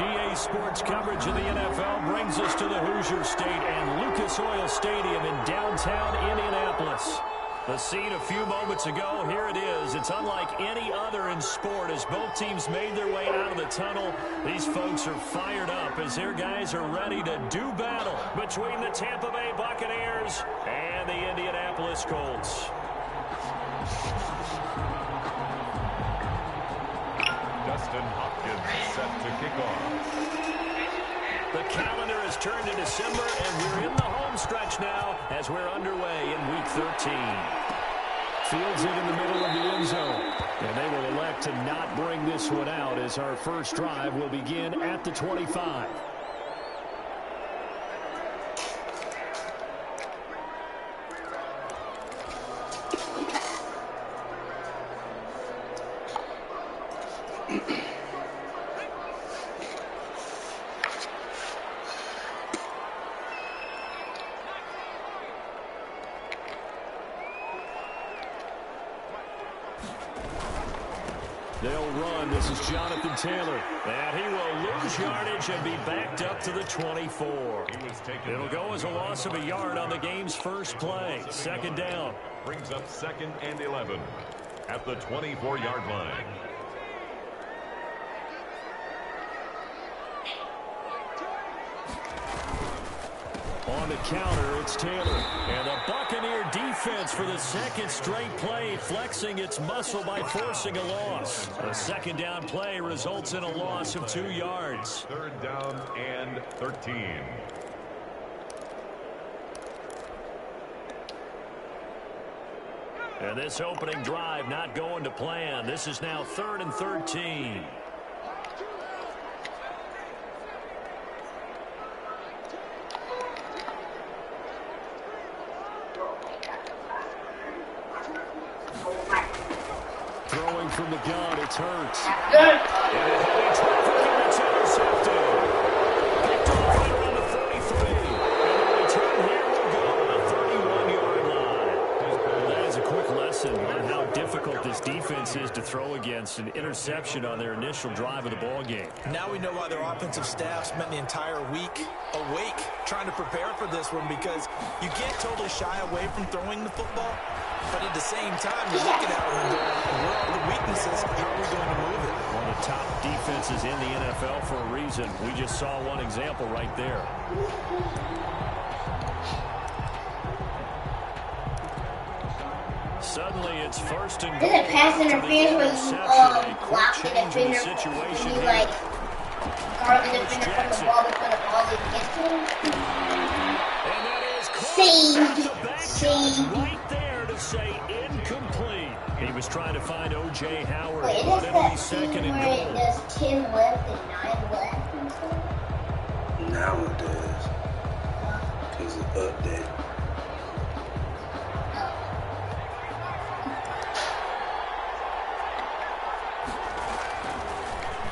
EA Sports coverage of the NFL brings us to the Hoosier State and Lucas Oil Stadium in downtown Indianapolis. The scene a few moments ago, here it is. It's unlike any other in sport as both teams made their way out of the tunnel. These folks are fired up as their guys are ready to do battle between the Tampa Bay Buccaneers and the Indianapolis Colts. Dustin Hopkins set to kick off. The calendar has turned to December, and we're in the home stretch now as we're underway in Week 13. Fields it in the middle of the end zone, and they will elect to not bring this one out as our first drive will begin at the 25. They'll run. This is Jonathan Taylor. And he will lose yardage and be backed up to the 24. It'll go as a loss of a yard on the game's first play. Second down. Brings up 2nd and 11 at the 24-yard line. On the counter, it's Taylor. And the Buccaneer defense for the second straight play, flexing its muscle by forcing a loss. A second down play results in a loss of 2 yards. 3rd down and 13. And this opening drive not going to plan. This is now 3rd and 13. Throwing from the gun, it's Hurts. And it's intercepted. Picked off right around the 33. And the return here will go on the 31-yard line. That is a quick lesson on how difficult this defense is to throw against. An interception on their initial drive of the ball game. Now we know why their offensive staff spent the entire week awake trying to prepare for this one, because you can't totally shy away from throwing the football. But at the same time, you're looking at them and going, where are the weaknesses? How are we going to move it? One of the top defenses in the NFL for a reason. We just saw one example right there. Suddenly, it's 1st and goal. This is pass interference where you block the defender and you like guard the defender from the ball before the ball even gets to him. And that is Saved. right there to say incomplete. He was trying to find O.J. Howard. Wait, But is it'll be that 2nd thing and where it goal. does 10 left and 9 left and stuff? Now it does. Because it's updated.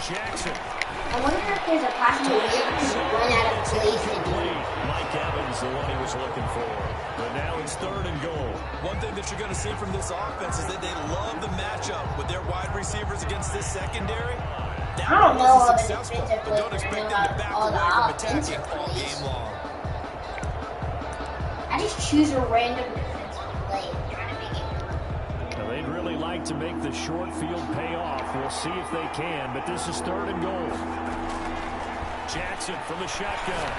Jackson. I wonder if there's a possibility of run out of plays and Mike Evans, the one he was looking for. But now it's 3rd and goal. One thing that you're going to see from this offense is that they love the matchup with their wide receivers against this secondary. That I don't know all the successful, defensive but don't plays. I expect know them to back all away the from offensive attacking all plays. game long. I just choose a random defensive play and try to make it. Now, they'd really like to make the short field pay off. We'll see if they can, but this is 3rd and goal. Jackson from the shotgun.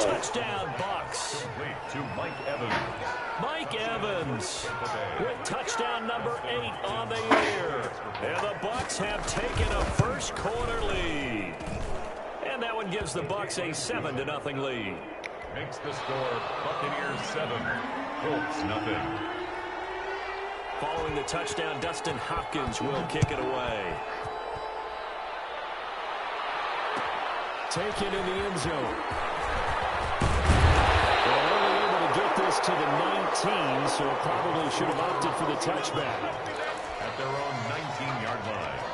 Touchdown, Bucks. Complete to Mike Evans. Mike Evans with touchdown number 8 on the year. And the Bucks have taken a first quarter lead. And that one gives the Bucks a 7-0 lead. Makes the score Buccaneers 7, Colts nothing. Following the touchdown, Dustin Hopkins will kick it away. Taken in the end zone. They're only able to get this to the 19, so probably should have opted for the touchback. At their own 19-yard line.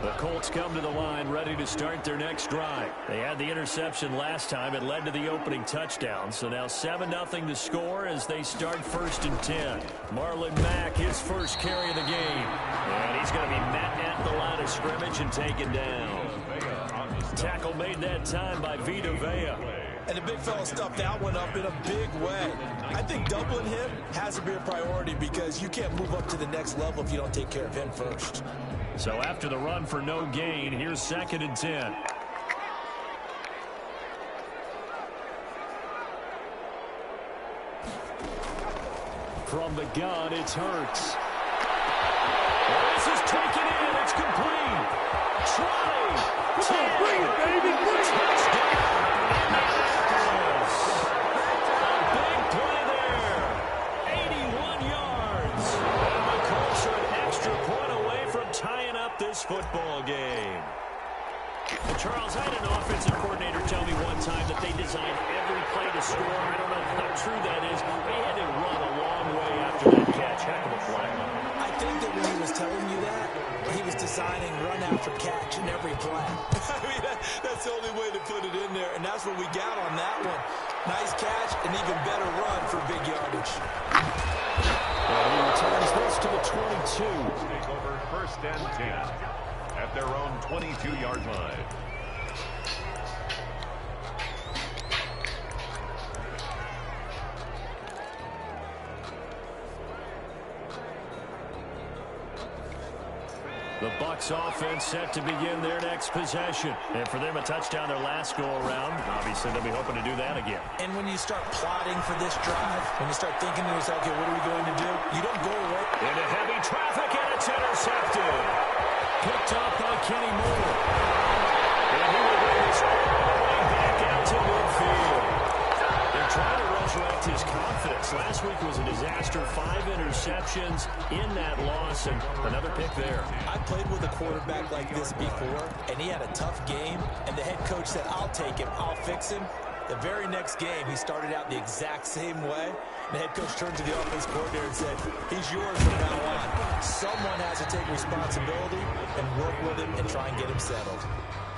The Colts come to the line ready to start their next drive. They had the interception last time. It led to the opening touchdown. So now 7-0 to score as they start 1st and 10. Marlon Mack, his first carry of the game. And he's going to be met at the line of scrimmage and taken down. Tackle made that time by Vita Vea. And the big fella stuffed that one up in a big way. I think doubling him has to be a priority because you can't move up to the next level if you don't take care of him first. So after the run for no gain, here's 2nd and 10. From the gun, it's Hurts. This is taken in. It's complete. 20. Come on, bring it, baby. Bring it. Touchdown. A big play there. 81 yards. And the Colts are an extra point away from tying up this football game. Well, Charles, I had an offensive coordinator tell me one time that they designed every play to score. I don't know how true that is. They had to run a long way after that catch. Heck of a play. I think that when he was telling you that, he was designing run after catch in every play. I mean, that's the only way to put it in there, and that's what we got on that one. Nice catch, and even better run for big yardage. And he returns this to the 22. Take over 1st and 10 at their own 22-yard line. The Bucs offense set to begin their next possession. And for them, a touchdown their last go-around. Obviously, they'll be hoping to do that again. And when you start plotting for this drive, when you start thinking to yourself, okay, what are we going to do? You don't go away. Into heavy traffic, and it's intercepted. Picked off by Kenny Moore. And he will bring this all the way back out to midfield. They're trying to resurrect his confidence. Last week was a disaster. 5 interceptions in that loss, and another pick there. I played with a quarterback like this before, and he had a tough game, and the head coach said, I'll take him, I'll fix him. The very next game, he started out the exact same way. The head coach turned to the offense coordinator and said, he's yours from now on. Someone has to take responsibility and work with him and try and get him settled.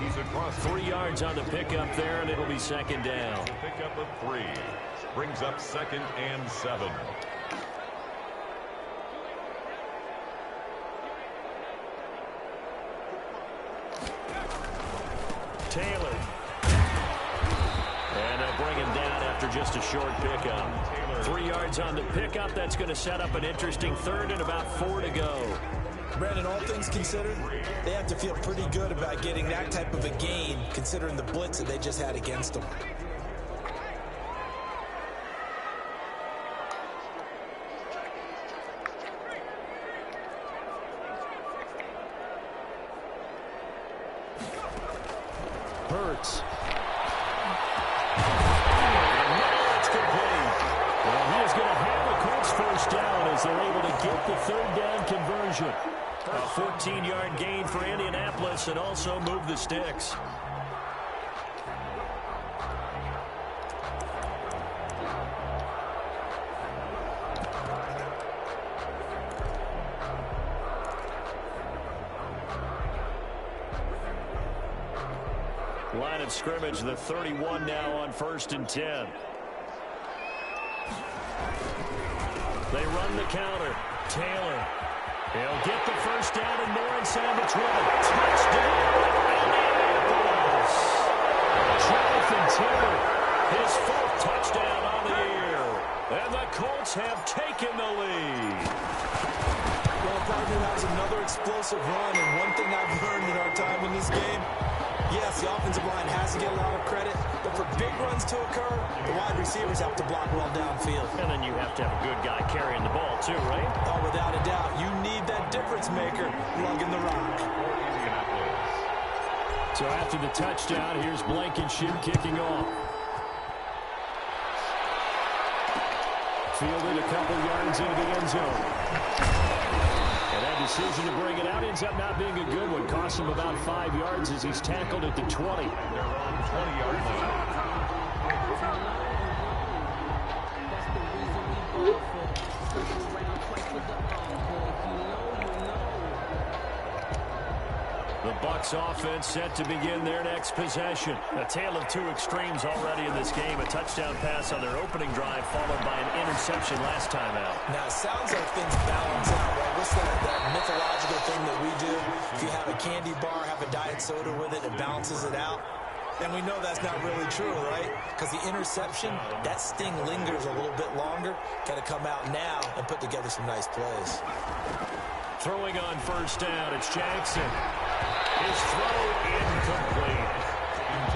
He's across 3 yards on the pickup there, and it'll be 2nd down. Pickup of 3. Brings up 2nd and 7. Taylor. And they'll bring him down after just a short pickup. 3 yards on the pickup. That's going to set up an interesting 3rd and about 4 to go. Brandon, all things considered, they have to feel pretty good about getting that type of a gain, considering the blitz that they just had against them. Hurts. It's complete. Well, he is going to have a Colts 1st down as they're able to get the 3rd down conversion. A 14-yard gain for Indianapolis and also move the sticks. Line of scrimmage, the 31 now on 1st and 10. They run the counter. Taylor. He'll get the 1st down and more inside the 20. Touchdown, Indianapolis. Jonathan Taylor, his 4th touchdown on the year. And the Colts have taken the lead. Well, partner, that was another explosive run, and one thing I've learned in our time in this game, yes, the offensive line has to get a lot of credit, but for big runs to occur, the wide receivers have to block well downfield. And then you have to have a good guy carrying the ball too, right? Oh, without a doubt. You need that difference maker lugging the rock. So after the touchdown, here's Blankenship kicking off. Fielded a couple yards into the end zone. And that decision to bring it out ends up not being a good one. Cost him about 5 yards as he's tackled at the 20. They're on 20-yard line. The Bucs offense set to begin their next possession. A tale of two extremes already in this game. A touchdown pass on their opening drive followed by an interception last time out. Now, it sounds like things balance out, right? What's that mythological thing that we do? If you have a candy bar, have a diet soda with it, it balances it out. And we know that's not really true, right? Because the interception, that sting lingers a little bit longer. Got to come out now and put together some nice plays. Throwing on first down, it's Jackson. His throw incomplete.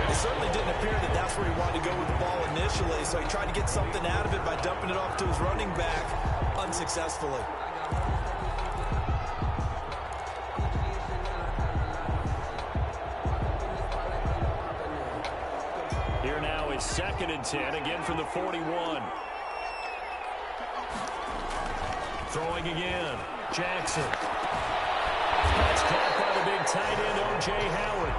It certainly didn't appear that that's where he wanted to go with the ball initially, so he tried to get something out of it by dumping it off to his running back unsuccessfully. Here now is 2nd and 10, again from the 41. Throwing again, Jackson. That's caught by the big tight end, O.J. Howard.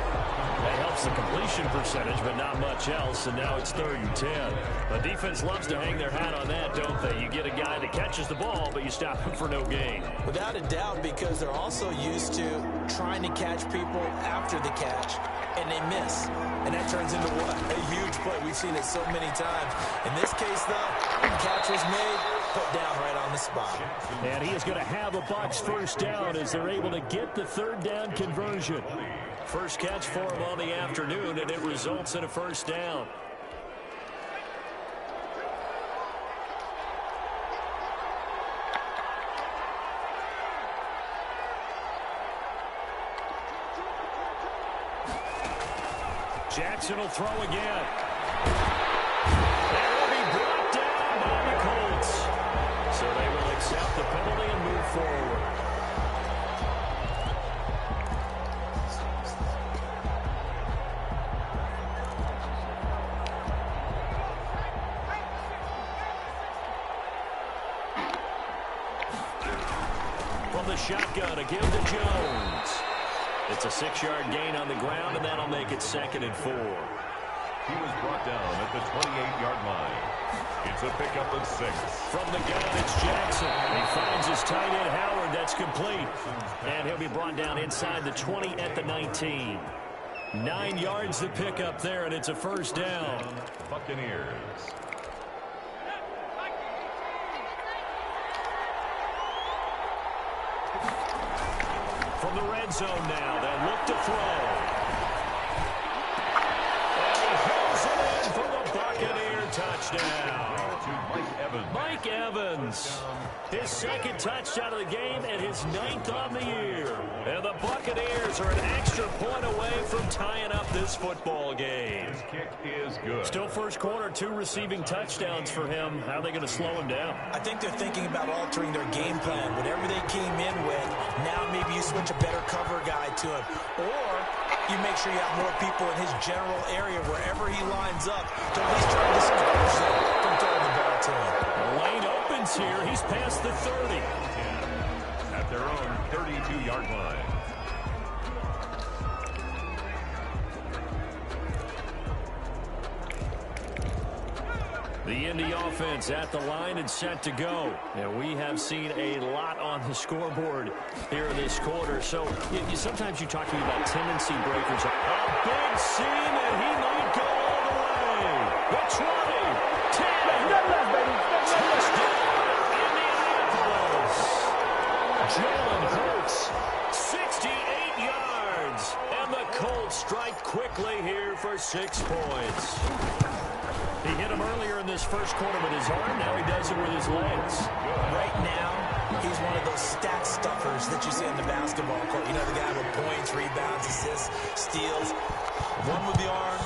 That helps the completion percentage, but not much else, and now it's 3rd and 10. The defense loves to hang their hat on that, don't they? You get a guy that catches the ball, but you stop him for no gain. Without a doubt, because they're also used to trying to catch people after the catch, and they miss. And that turns into what? A huge play. We've seen it so many times. In this case, though, the catch was made, put down right on the spot. And he is going to have a Bucs first down as they're able to get the 3rd down conversion. First catch for him on the afternoon, and it results in a first down. Jackson will throw again. That will be brought down by the Colts. So they will accept the penalty and move forward. From the shotgun, a give to Jones. It's a 6-yard gain on the ground, and that'll make it 2nd and 4. He was brought down at the 28-yard line. It's a pickup of 6. From the gun, it's Jackson. He finds his tight end, Howard. That's complete. And he'll be brought down inside the 20 at the 19. 9 yards to pick up there, and it's a first down. Buccaneers. From the red zone now, they'll look to throw. And he hits it in for the Buccaneer touchdown. Mike Evans, his 2nd touchdown of the game and his 9th on the year. And the Buccaneers are an extra point away from tying up this football game. His kick is good. Still first quarter, 2 receiving touchdowns for him. How are they going to slow him down? I think they're thinking about altering their game plan. Whatever they came in with, now maybe you switch a better cover guy to him. Or you make sure you have more people in his general area wherever he lines up to at least try to discourage them from throwing the ball to him. The lane opens here. He's past the 30. At their own 32-yard line. The Indy offense at the line and set to go. And we have seen a lot on the scoreboard here in this quarter. So sometimes you talk to me about tendency breakers. A big seam, and he might go all the way. The 20, 10, touchdown, Indianapolis. Jalen Hurts, 68 yards. And the Colts strike quickly here for 6 points. He hit him earlier in this first quarter with his arm. Now he does it with his legs. Right now, he's one of those stat stuffers that you see on the basketball court. You know, the guy with points, rebounds, assists, steals. One with the arm,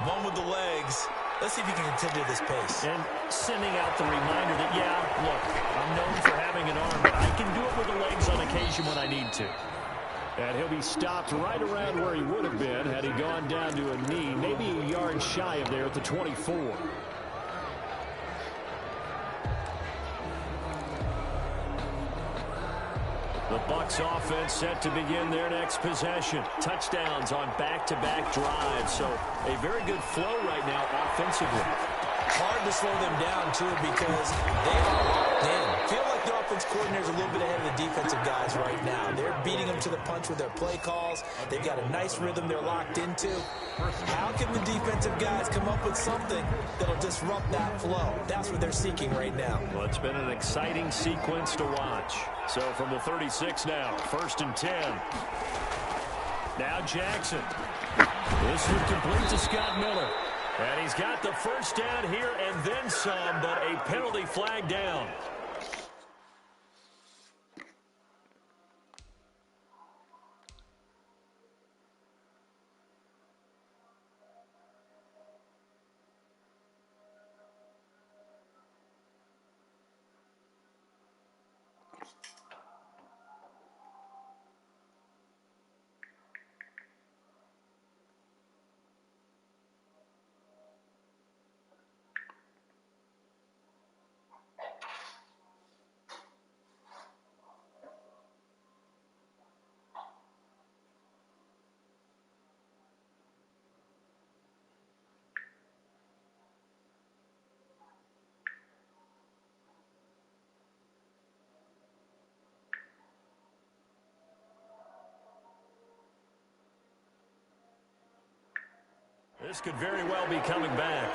one with the legs. Let's see if he can continue this pace. And sending out the reminder that, yeah, look, I'm known for having an arm, but I can do it with the legs on occasion when I need to. And he'll be stopped right around where he would have been had he gone down to a knee, maybe a yard shy of there at the 24. The Bucs offense set to begin their next possession. Touchdowns on back-to-back drives, so a very good flow right now offensively. Hard to slow them down, too, because they are locked in. Feel like the offense coordinator's a little bit ahead of the defensive guys right now. They're beating them to the punch with their play calls. They've got a nice rhythm they're locked into. How can the defensive guys come up with something that'll disrupt that flow? That's what they're seeking right now. Well, it's been an exciting sequence to watch. So from the 36 now, 1st and 10. Now Jackson. This would complete to Scott Miller. And he's got the first down here and then some, but a penalty flag down. This could very well be coming back.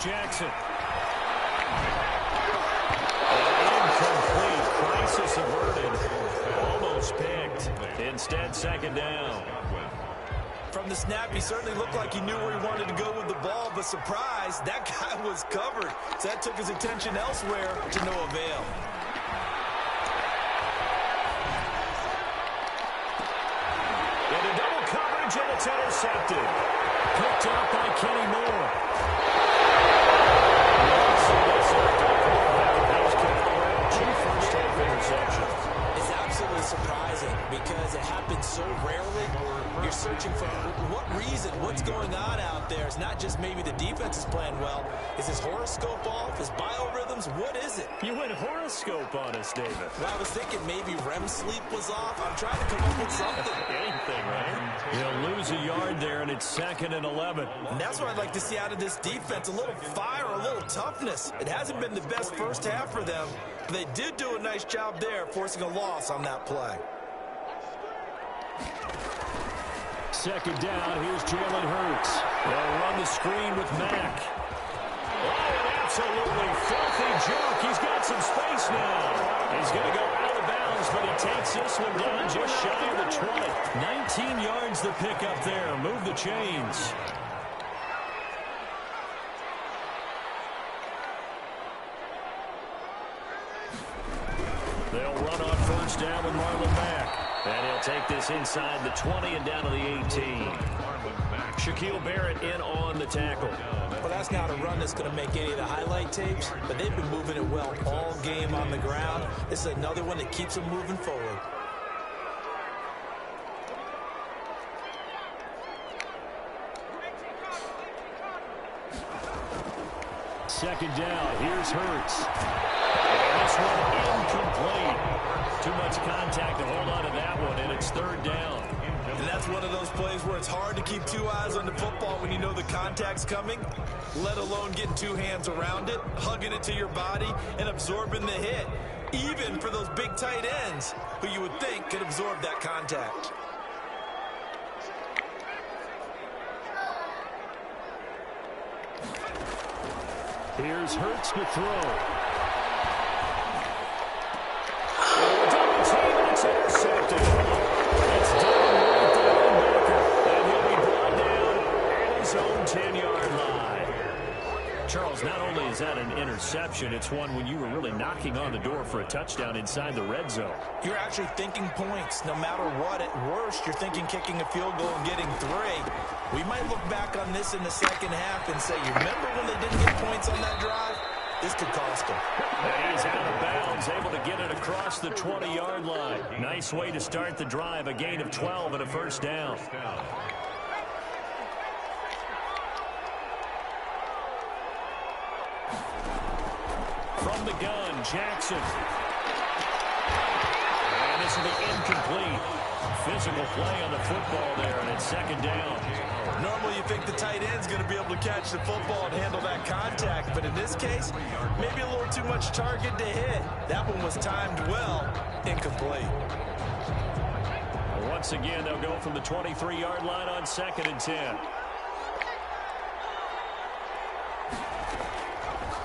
Jackson. Incomplete. Crisis averted. Almost picked. Instead, 2nd down. From the snap, he certainly looked like he knew where he wanted to go with the ball, but surprise, that guy was covered. So that took his attention elsewhere to no avail. Into double coverage, and it's intercepted. Picked up by Kenny Moore. It's absolutely surprising because it happens so rarely. You're searching for what reason, what's going on out there. It's not just maybe the defense is playing well. Is his horoscope off? His biorhythms? What is it? You went horoscope on us, David. Well, I was thinking maybe REM sleep was off. I'm trying to come up with something. Anything, right? He'll lose a yard there, and it's 2nd and 11. And that's what I'd like to see out of this defense. A little fire, a little toughness. It hasn't been the best first half for them. But they did do a nice job there, forcing a loss on that play. 2nd down, here's Jalen Hurts. They'll run the screen with Mack. Oh, an absolutely filthy jump. He's got some space now. He's going to go out of bounds, but he takes this one down just shy of the 20. 19 yards to pick up there. Move the chains. They'll run on 1st down with Marlon Mack. And he'll take this inside the 20 and down to the 18. Shaquille Barrett in on the tackle. Well, that's not a run that's going to make any of the highlight tapes, but they've been moving it well all game on the ground. This is another one that keeps them moving forward. Second down, here's Hurts. And this one incomplete. Too much contact to hold on to that one, and it's 3rd down. And that's one of those plays where it's hard to keep 2 eyes on the football when you know the contact's coming, let alone getting 2 hands around it, hugging it to your body, and absorbing the hit, even for those big tight ends who you would think could absorb that contact. Here's Hurts to throw. It's intercepted. It's down right to Baker. And he'll be brought down at his own 10-yard line. Charles, not only is that an interception, it's one when you were really knocking on the door for a touchdown inside the red zone. You're actually thinking points. No matter what, at worst, you're thinking kicking a field goal and getting 3. We might look back on this in the second half and say, you remember when they didn't get points on that drive? this could cost him. And he's out of bounds, able to get it across the 20-yard line. Nice way to start the drive, a gain of 12 and a first down. From the gun, Jackson. And this will be incomplete. Physical play on the football there, and it's second down. Normally you think the tight end's going to be able to catch the football and handle that contact, but in this case, maybe a little too much target to hit. That one was timed well, incomplete. Once again, they'll go from the 23-yard line on 2nd and 10.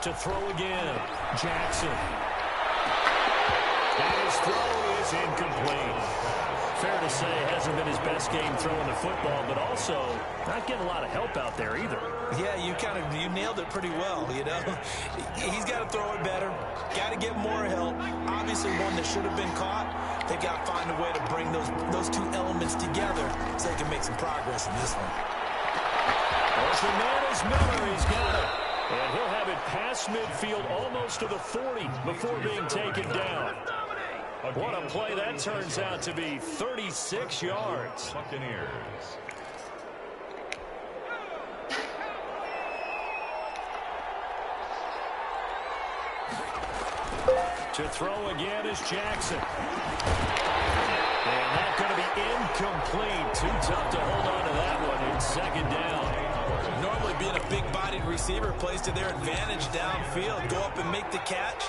To throw again, Jackson. And his throw is incomplete. Fair to say, hasn't been his best game throwing the football, but also not getting a lot of help out there either. Yeah, you nailed it pretty well, you know. He's got to throw it better, got to get more help. Obviously one that should have been caught. They've got to find a way to bring those two elements together so they can make some progress in this one. Open man is Miller. He's got it. And he'll have it past midfield almost to the 40 before being taken down. What a play that turns out to be, 36 yards. Buccaneers. To throw again is Jackson. And that's going to be incomplete. Too tough to hold on to that one in second down. Normally being a big-bodied receiver plays to their advantage downfield. Go up and make the catch,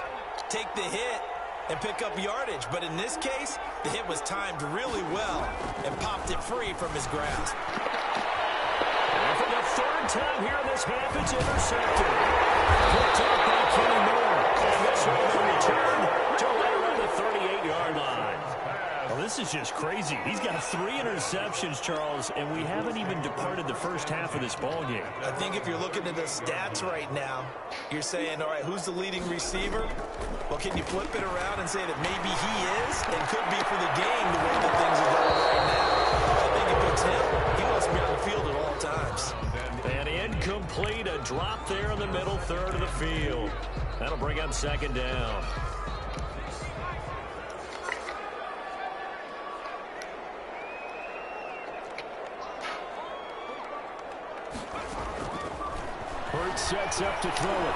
take the hit, and pick up yardage. But in this case, the hit was timed really well and popped it free from his grasp. And for the third time here in this half, it's intercepted. Picked up by Kenny Moore. And this one will return to right around the 38-yard line. Well, this is just crazy. He's got 3 interceptions, Charles, and we haven't even departed the first half of this ball game. I think if you're looking at the stats right now, you're saying, all right, who's the leading receiver? Well, can you flip it around and say that maybe he is and could be for the game the way that things are going right now? I think if it's him, he wants to be on the field at all times. And incomplete, a drop there in the middle third of the field. That'll bring up second down. Hurts sets up to throw it.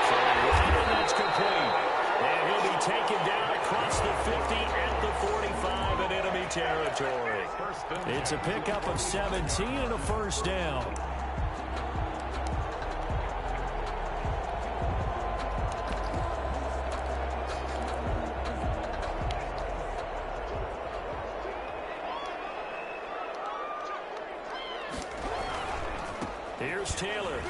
And that's complete. And he'll be taken down across the 50 at the 45 in enemy territory. It's a pickup of 17 and a first down. Here's Taylor.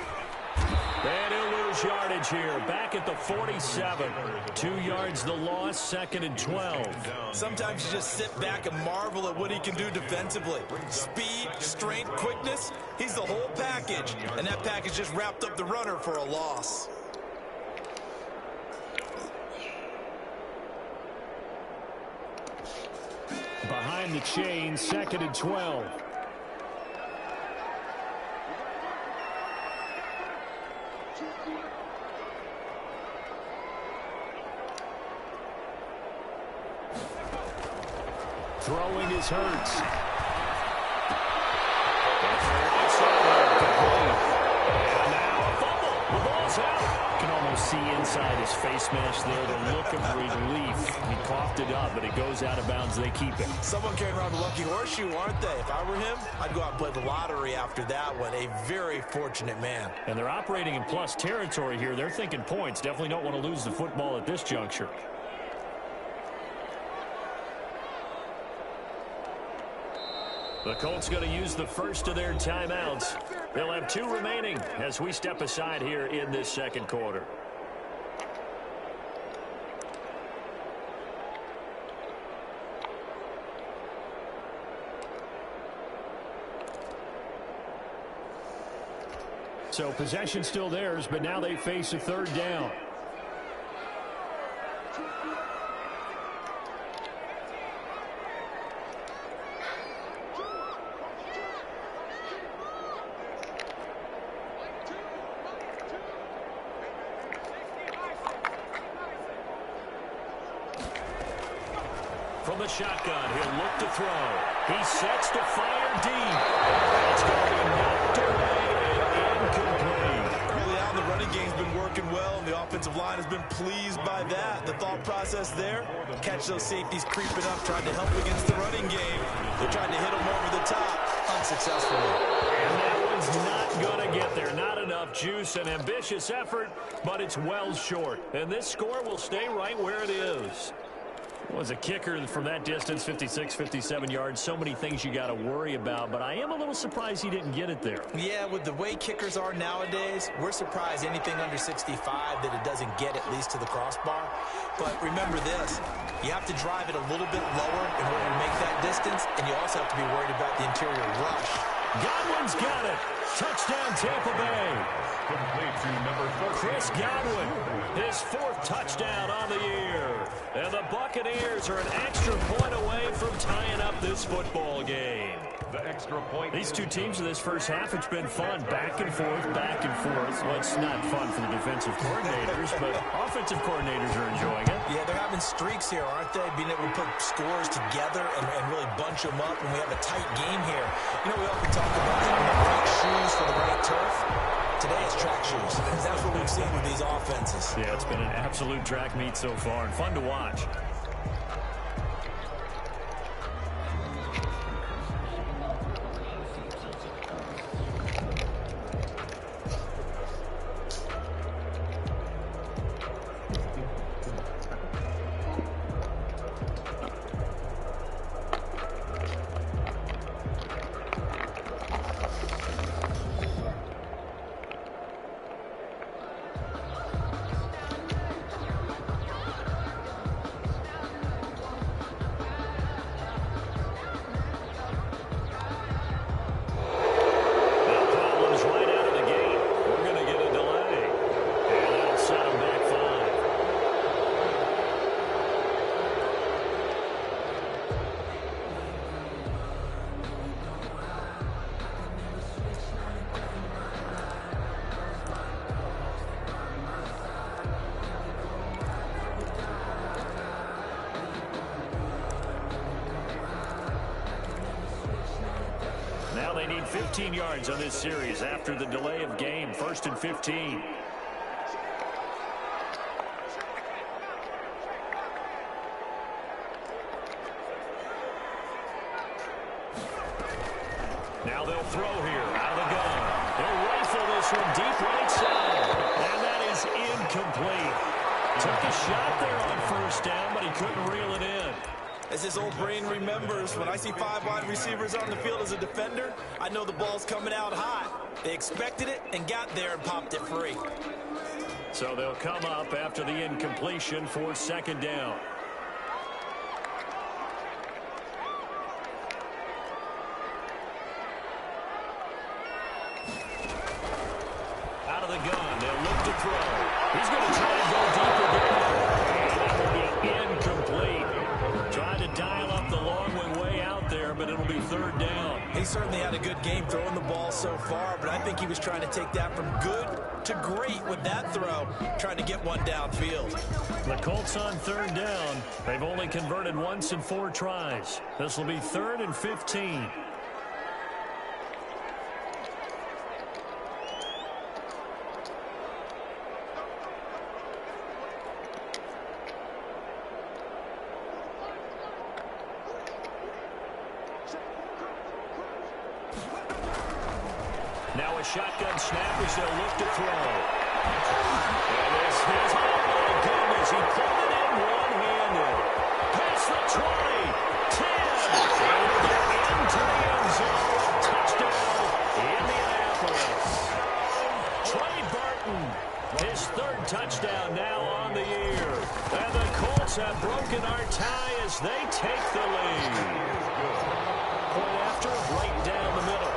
And he'll lose yardage here. Back at the 47. 2 yards the loss, 2nd and 12. Sometimes you just sit back and marvel at what he can do defensively. Speed, strength, quickness. He's the whole package. And that package just wrapped up the runner for a loss. Behind the chain, 2nd and 12. Throwing is Hurts. And now a fumble. The ball's out. You can almost see inside his face mask there the look of relief. He coughed it up, but it goes out of bounds. They keep it. Someone carrying around the lucky horseshoe, aren't they? If I were him, I'd go out and play the lottery after that one. A very fortunate man. And they're operating in plus territory here. They're thinking points. Definitely don't want to lose the football at this juncture. The Colts going to use the first of their timeouts. They'll have 2 remaining as we step aside here in this second quarter. So possession still theirs, but now they face a 3rd down. From the shotgun, he'll look to throw. He sets to fire deep. It's going to be knocked away and incomplete. Early on, the running game's been working well, and the offensive line has been pleased by that. The thought process there, catch those safeties creeping up, trying to help against the running game. They tried to hit them over the top, unsuccessfully. And that one's not going to get there. Not enough juice, an ambitious effort, but it's well short. And this score will stay right where it is. Was a kicker from that distance, 56, 57 yards. So many things you got to worry about, but I am a little surprised he didn't get it there. Yeah, with the way kickers are nowadays, we're surprised anything under 65 that it doesn't get at least to the crossbar. But remember this, you have to drive it a little bit lower in order to make that distance, and you also have to be worried about the interior rush. Godwin's got it. Touchdown, Tampa Bay. Chris Godwin, his 4th touchdown on the year. And the Buccaneers are an extra point away from tying up this football game. These two teams in this first half, it's been fun. Back and forth, back and forth. Well, it's not fun for the defensive coordinators, but offensive coordinators are enjoying it. Yeah, they're having streaks here, aren't they? Being able to put scores together and really bunch them up, and we have a tight game here. You know, we often talk about having the right shoes for the right turf. Today it's track shoes. That's what we've seen with these offenses. Yeah, it's been an absolute track meet so far and fun to watch. Now they need 15 yards on this series after the delay of game. 1st and 15. Now they'll throw here out of the gun. They'll rifle this one deep right side. And that is incomplete. Took a shot there on 1st down, but he couldn't reel it in. As his old brain remembers, when I see 5 wide receivers on the field as a defender, I know the ball's coming out high. They expected it and got there and popped it free. So they'll come up after the incompletion for 2nd down. Out of the gun, they'll look to throw. He's going to try and go deep again. And that will be incomplete. Trying to dial up the long one way out there, but it'll be 3rd down. He certainly had a good game throwing the ball so far, but I think he was trying to take that from good to great with that throw, trying to get one downfield. The Colts on 3rd down. They've only converted once in 4 tries. This will be 3rd and 15. Now a shotgun snap as they'll look to throw. And this is, oh my goodness, he put it in one-handed. Past the 20, 10, and it'll get into the end zone. Touchdown, Indianapolis. Trey Burton, his 3rd touchdown now on the year. And the Colts have broken our tie as they take the lead. Point after, right down the middle.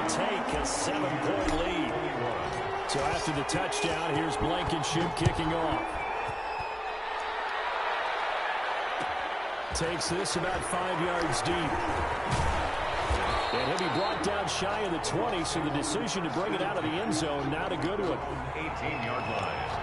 Take a 7-point lead. So after the touchdown, here's Blankenship kicking off. Takes this about 5 yards deep. And he'll be brought down shy of the 20, so the decision to bring it out of the end zone now to go to it. 18-yard line.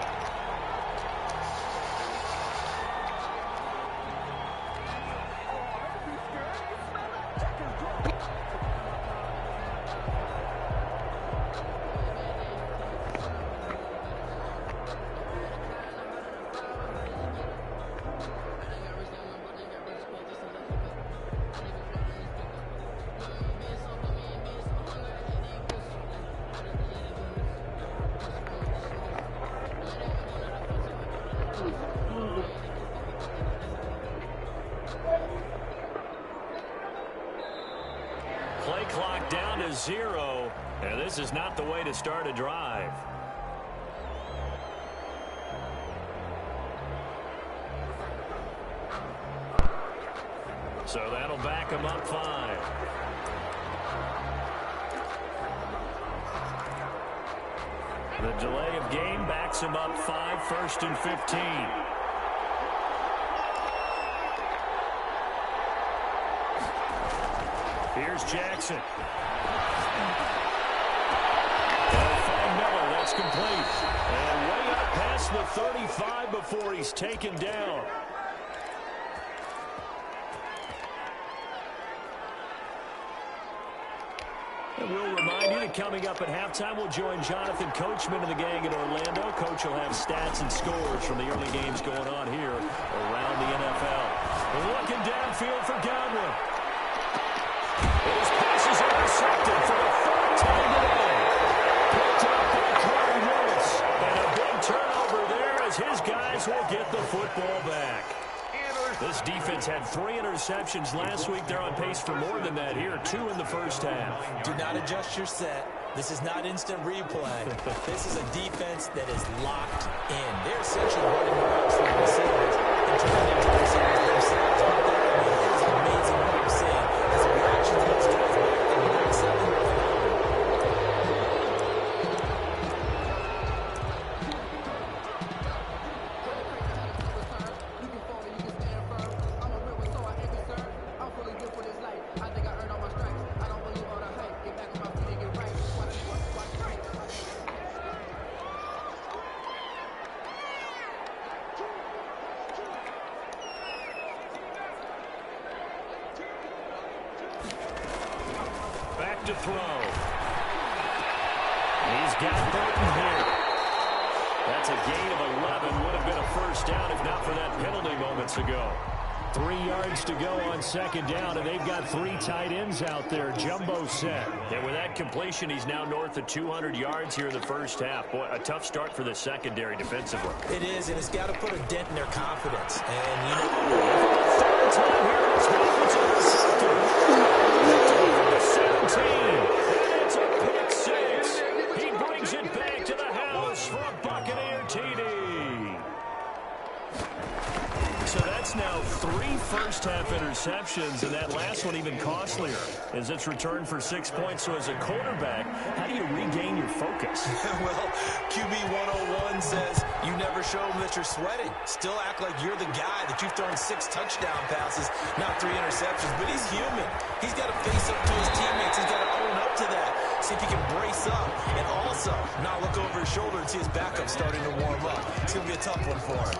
0, and this is not the way to start a drive. So that'll back him up 5. The delay of game backs him up 5, 1st and 15. Here's Jackson. They'll find Miller. That's complete. And way up past the 35 before he's taken down. And we'll remind you that coming up at halftime, we'll join Jonathan Coachman and the gang in Orlando. Coach will have stats and scores from the early games going on here around the NFL. Looking downfield for Godwin. His pass is intercepted for the 3rd time today. Picked up by Corey Lewis. And a big turnover there as his guys will get the football back. This defense had 3 interceptions last week. They're on pace for more than that here. 2 in the first half. Do not adjust your set. This is not instant replay. This is a defense that is locked in. They're essentially running the routes for the receivers and turning into receivers themselves. It's amazing what I'm seeing as a reaction to those guys back in the back 7. To throw. He's got Burton here. That's a gain of 11. Would have been a first down if not for that penalty moments ago. 3 yards to go on 2nd down, and they've got 3 tight ends out there. Jumbo set. And with that completion, he's now north of 200 yards here in the first half. Boy, a tough start for the secondary defensively. It is, and it's got to put a dent in their confidence. And, you know, 3rd time here, this offense intercepted. 17. It's a pick 6. He brings it back to the house for a Buccaneer TD. So that's now 3 first-half interceptions, and that last one even costlier as it's returned for 6 points. So as a quarterback, how do you regain your focus? Well, QB 101 says you never show them that you're sweating. Still act like you're the guy that you've thrown 6 touchdown passes, not 3 interceptions. But he's human. He's got to face up to his teammates. He's got to own up to that. See if he can brace up and also not look over his shoulder and see his backup starting to warm up. It's going to be a tough one for him.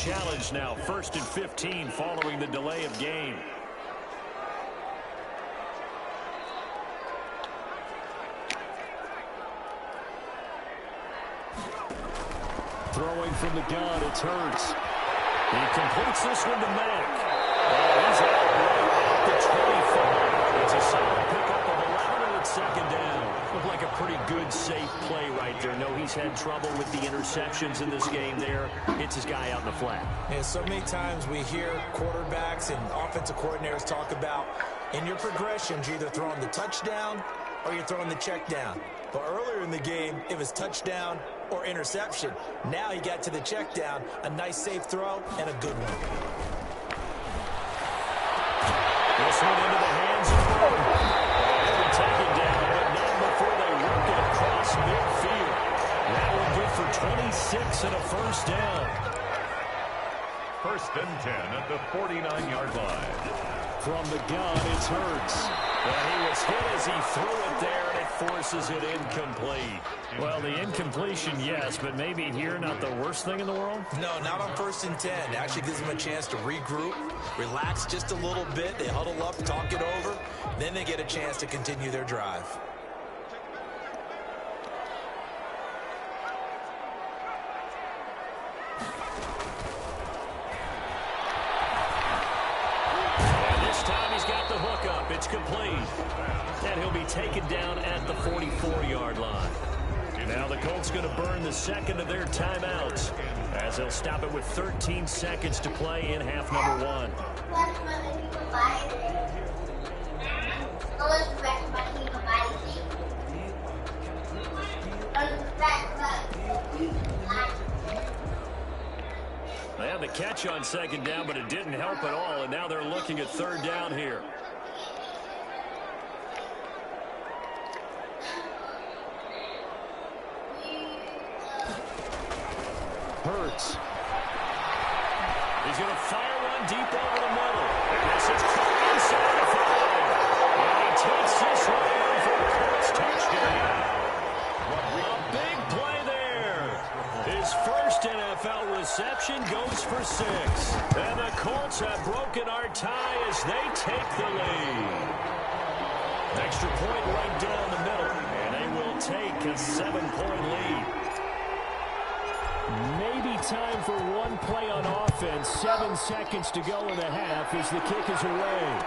Challenge now, 1st and 15 following the delay of game. Throwing from the gun, it's Hurts. He completes this one to Mack. And he's out right at the 25. It's a solid pickup of 11, and it's 2nd down. Looked like a pretty good, safe play right there. No, he's had trouble with the interceptions in this game there. Hits his guy out in the flat. And so many times we hear quarterbacks and offensive coordinators talk about in your progressions, you're either throwing the touchdown or you're throwing the check down. But earlier in the game, it was touchdown or interception. Now he got to the check down, a nice safe throw, and a good one. This one into the hands of Burton. And taken down, but across midfield. That will good for 26 and a first down. First and 10 at the 49-yard line. From the gun, it's Hurts. Well, he was hit as he threw it there, and it forces it incomplete. Well, the incompletion, yes, but maybe here not the worst thing in the world? No, not on first and 10. Actually gives them a chance to regroup, relax just a little bit. They huddle up, talk it over. Then they get a chance to continue their drive. It's complete. And he'll be taken down at the 44-yard line. Now the Colts going to burn the second of their timeouts as they'll stop it with 13 seconds to play in half number 1. They had the catch on second down, but it didn't help at all, and now they're looking at third down here. Hurts. He's going to fire one deep over the middle. And this is caught inside the 5. And he takes this one in for a Colts touchdown. A big play there. His first NFL reception goes for 6. And the Colts have broken our tie as they take the lead. Extra point right down the middle. And they will take a 7-point lead. Maybe time for one play on offense. 7 seconds to go in the half as the kick is away.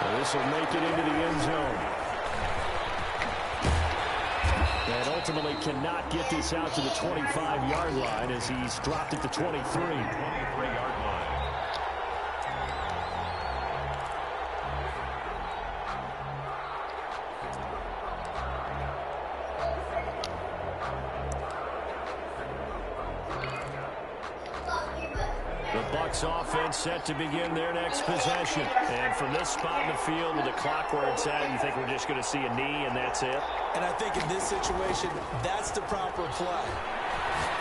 Well, this will make it into the end zone. And ultimately cannot get this out to the 25-yard line as he's dropped at the 23. 23-yard line. Offense set to begin their next possession. And from this spot in the field with the clock where it's at, you think we're just going to see a knee and that's it? And I think in this situation, that's the proper play.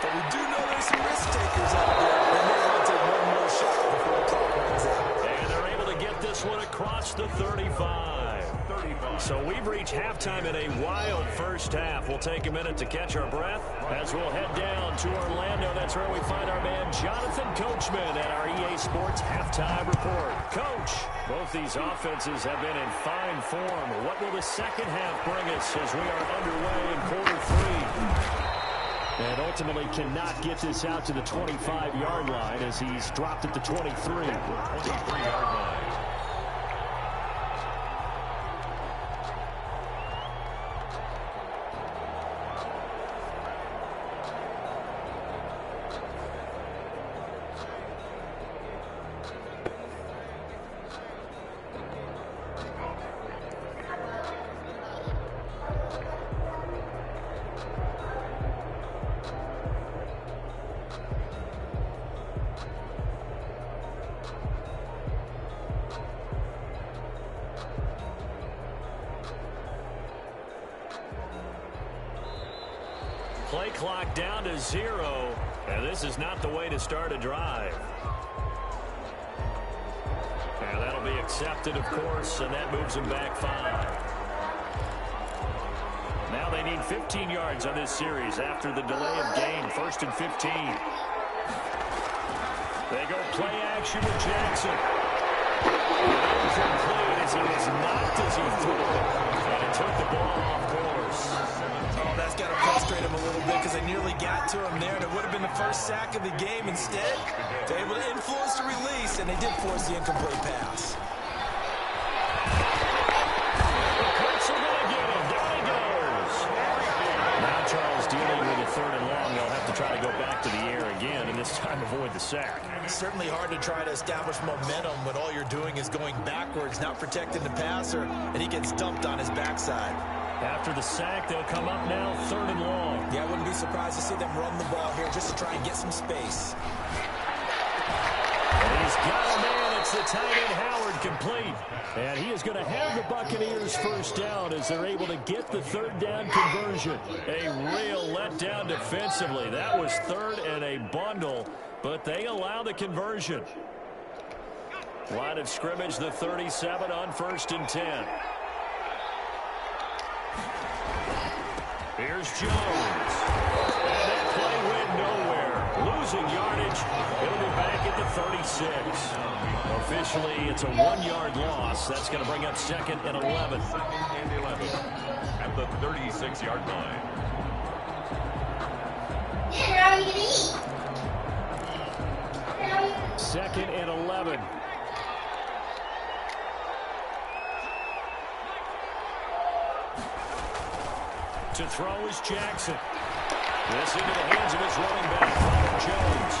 But we do know there's some risk takers out there. They may want to take one more shot before the clock runs out. And they're able to get this one across the 35. So we've reached halftime in a wild first half. We'll take a minute to catch our breath as we'll head down to Orlando. That's where we find our man Jonathan Coachman at our EA Sports Halftime Report. Coach, both these offenses have been in fine form. What will the second half bring us as we are underway in quarter 3? And ultimately cannot get this out to the 25-yard line as he's dropped at the 23. 23-yard line. Play clock down to 0, and this is not the way to start a drive. And that'll be accepted, of course, and that moves them back 5. Now they need 15 yards on this series after the delay of game. 1st and 15. They go play action with Jackson. Incomplete as he was knocked as he threw it. And it took the ball off course. Oh, that's got to frustrate him a little bit because they nearly got to him there, and it would have been the first sack of the game. Instead, they're able to influence the release, and they did force the incomplete pass. The Colts are going to get him. Down he goes. Now Charles dealing with a 3rd and long. They'll have to try to go back to the air again, and this time avoid the sack. It's certainly hard to try to establish momentum when all you're doing is going backwards, not protecting the passer, and he gets dumped on his backside. After the sack, they'll come up now 3rd and long. Yeah, I wouldn't be surprised to see them run the ball here just to try and get some space. And he's got a man at Gets the tight end Howard complete. And he is going to have the Buccaneers first down as they're able to get the third down conversion. A real letdown defensively. That was third and a bundle, but they allow the conversion. Line of scrimmage, the 37 on 1st and 10. Here's Jones. And that play went nowhere. Losing yardage. It'll be back at the 36. Officially, it's a 1-yard loss. That's going to bring up 2nd and 11. 2nd and 11 at the 36-yard line. Yeah, how are you going to eat? 2nd and 11. To throw is Jackson. This into the hands of his running back, Jones.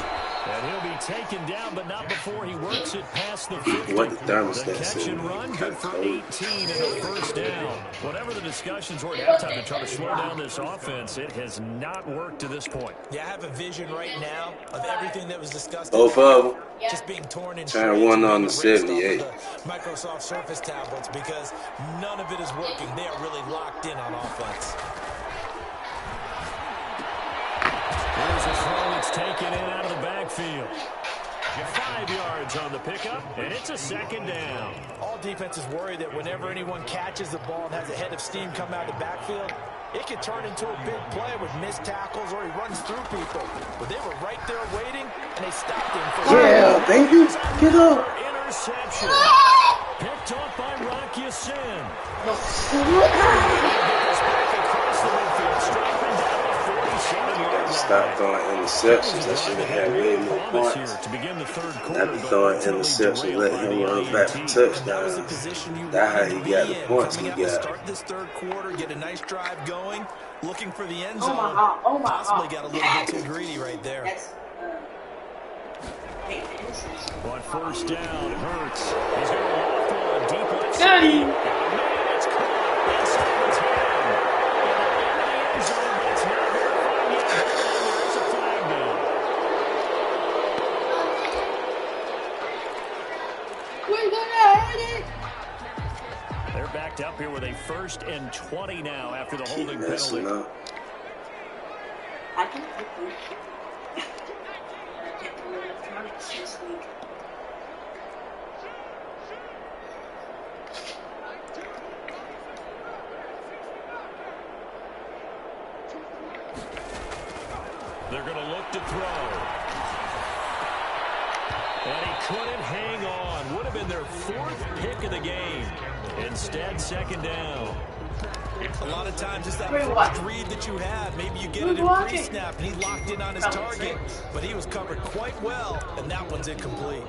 And he'll be taken down, but not before he works it past the 50. What the thermostat The catch and run, good for 18 and a first down. Whatever the discussions were at halftime to try to slow down this offense, it has not worked to this point. Yeah, I have a vision right now of everything that was discussed. Both of them. Just being torn in Turn one on the 78. Microsoft Surface tablets because none of it is working. They are really locked in on offense. There's a throw that's taken in out of the backfield. 5 yards on the pickup, and it's a 2nd down. All defenses worry that whenever anyone catches the ball and has a head of steam come out of the backfield, it could turn into a big play with missed tackles or he runs through people. But they were right there waiting, and they stopped him. Yeah, baby. Get up. Interception. Picked off by Rock Ya-Sin. Stop throwing interceptions. That should have had way more points. Not be throwing interceptions, let him run back for touchdowns. That's how he got the points he got. Start this third quarter, get a nice drive going, looking for the end zone. Possibly got a little bit too greedy right there. On 1st down, Hurts. He's going to walk on deep left side. It's caught inside the 10. In the end zone, but it's not verified yet. There's a flag down. We're gonna hurt it. They're backed up here with a 1st and 20 now after the holding Keep messing penalty. up. I can get the electronics this week. They're going to look to throw. And he couldn't hang on. Would have been their 4th pick of the game. Instead, 2nd down. A lot of times it's that first read that you have. Maybe you get it in pre-snap, and he locked in on his target. But he was covered quite well, and that one's incomplete.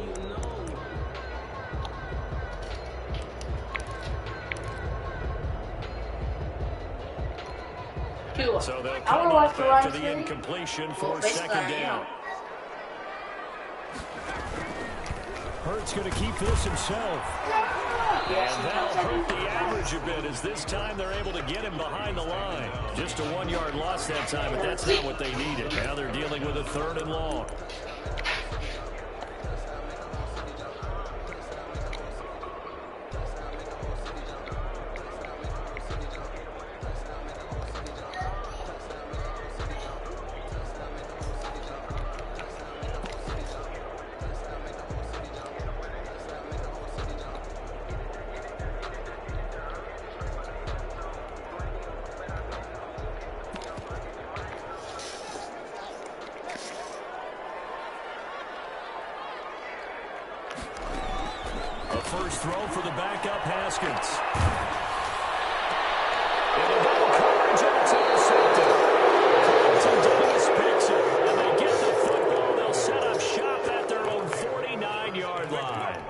So they'll come off after the incompletion for 2nd down. Hurts going to keep this himself. And that'll hurt the average a bit as this time they're able to get him behind the line. Just a 1-yard loss that time, but that's not what they needed. Now they're dealing with a 3rd and long. First throw for the backup, Haskins. And a double coverage, and it's intercepted. Carlton Davis picks it, and they get the football. They'll set up shop at their own 49-yard line.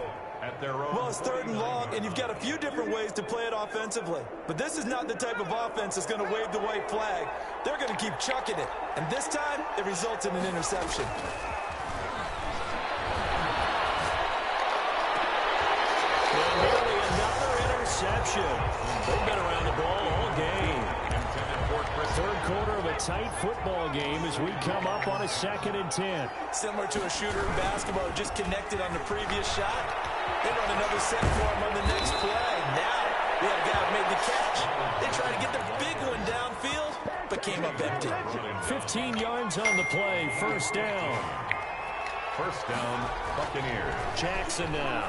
Well, it's 3rd and long, and you've got a few different ways to play it offensively. But this is not the type of offense that's going to wave the white flag. They're going to keep chucking it. And this time, it results in an interception. They've been around the ball all game. 3rd quarter of a tight football game as we come up on a 2nd and 10. Similar to a shooter in basketball who just connected on the previous shot. They run another set for him on the next play. Now, we have a guy who made the catch. They try to get the big one downfield, but came up empty. 15 yards on the play. First down. First down, Buccaneers. Jackson now.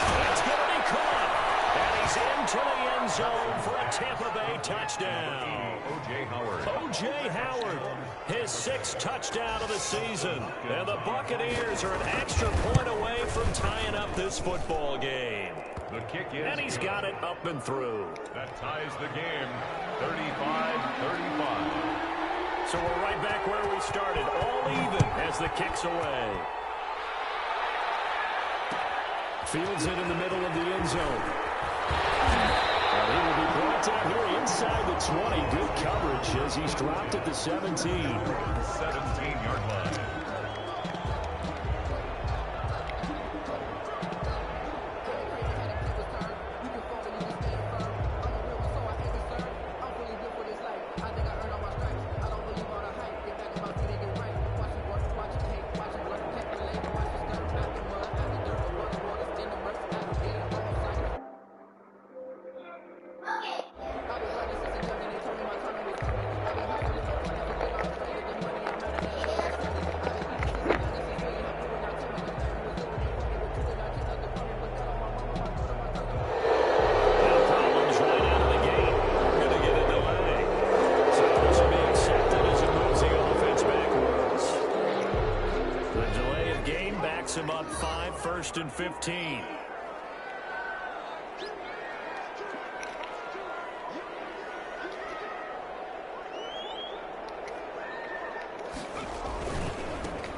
That's going to be caught. And he's into the end zone for a Tampa Bay touchdown. O.J. Howard. O.J. Howard, his 6th touchdown of the season. And the Buccaneers are an extra point away from tying up this football game. The kick is And he's got it up and through. That ties the game, 35-35. So we're right back where we started, all even as the kick's away. Fields it in the middle of the end zone. Well, he will be brought down here inside the 20. Good coverage as he's dropped at the 17. 17-yard line. Him up 5, 1st and 15.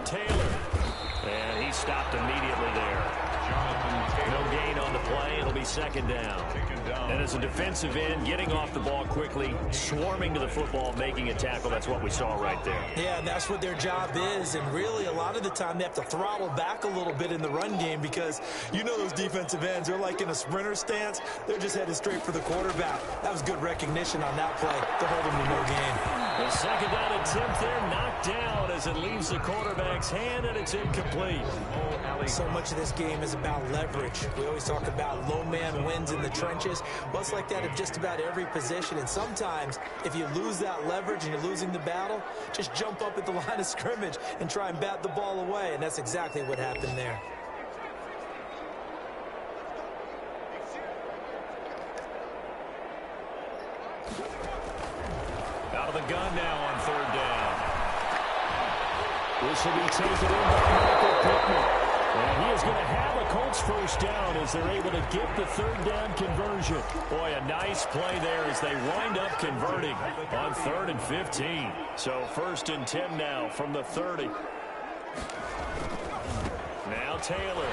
Taylor. And he stopped immediately there. No gain on the play. It'll be 2nd down. And as a defensive end, getting off the ball quickly, swarming to the football, making a tackle. That's what we saw right there. Yeah, and that's what their job is. And really, a lot of the time, they have to throttle back a little bit in the run game because you know those defensive ends, they're like in a sprinter stance. They're just headed straight for the quarterback. That was good recognition on that play to hold them to no gain. The 2nd down attempt there knocked down as it leaves the quarterback's hand, and it's incomplete. So much of this game is about leverage. We always talk about low man wins in the trenches. Well, it's like that at just about every position. And sometimes, if you lose that leverage and you're losing the battle, just jump up at the line of scrimmage and try and bat the ball away. And that's exactly what happened there. Out of the gun now on 3rd down. This will be taken in by Michael Pittman. And he is going to have a Colts first down as they're able to get the 3rd down conversion. Boy, a nice play there as they wind up converting on 3rd and 15. So 1st and 10 now from the 30. Now Taylor.